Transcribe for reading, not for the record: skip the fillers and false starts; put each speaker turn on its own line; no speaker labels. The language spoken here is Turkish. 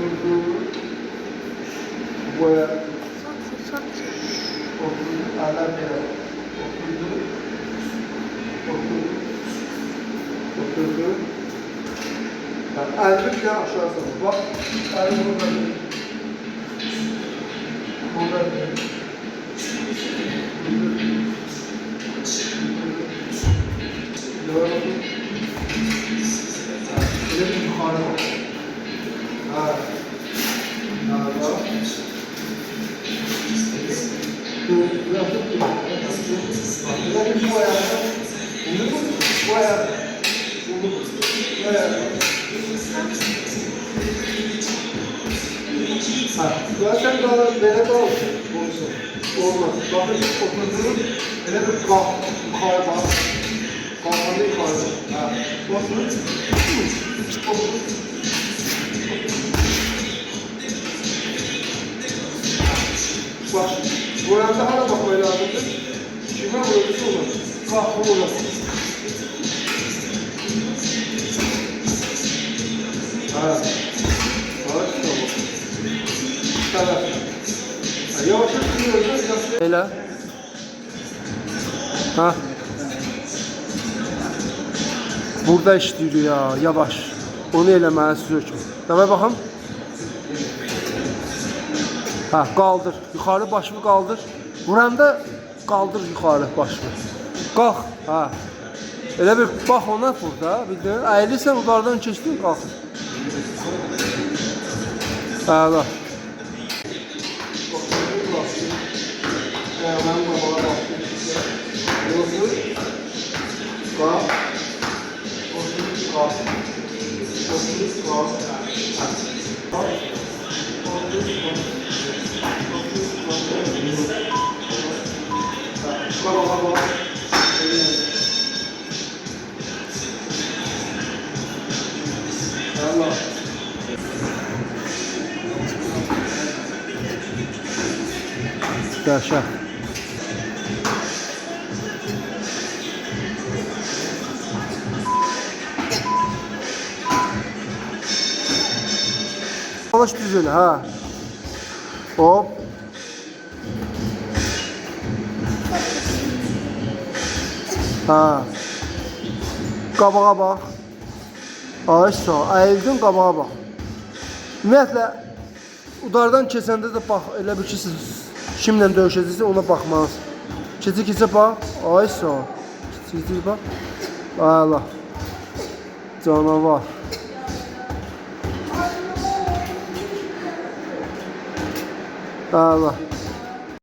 Oturdu. Boya. Oturdu. Əllər belə. Oturdu. Oturdu. Oturdu. Əlini bir daha aşağı salın. Bak. Əli burada bir. Burada bir. Böyle bakın. Böyle bir yukarı bak. Ha. Ha bak. Dur. Biraz da dur. Böyle bir bu ayağına. Bunu bu ayağına. Bunu bu ayağına. Ha. Zaten daha böyle kalsın. Olsun. Olmaz. Bakın oturduğum böyle bir kalk. Yukarı bak. Kalkanı yukarı. Ha. Otur. Otur. Bak. Buranda hala bakmayı lazımdır. Kime böylesi olur? Kalkma olur. Ha. Bak. Tamam. Yavaş yavaş. Öyle. Ha. Burada işləyir ya, yavaş. Onu eləməli sürüküm. Davay baxım. Ha, qaldır. Yuxarı başını qaldır. Vuranda qaldır yuxarı başını. Qalx. Ha. Elə bir bax ona burada, bildin? Əyilirsən udardan keçdin, qalxır. Ha, bax. Ben babama baktım. Otur. Kalk. Otur. Kalk. Otur. Kalk. Kalk. Otur. Kalk. Baba baba. Allah. Aşağı. Yavaş düzün ha. Hop. Ha. Qabağa bax. Ay sağ. Əyildin qabağa bax. Ümumiyyətlə udardan keçəndə də bax elə bir ki siz kimlə döyüşəcəksə ona baxmalısınız. Keçə bax. Ay sağ. Keçə bax. Allah. Canavar. Allah.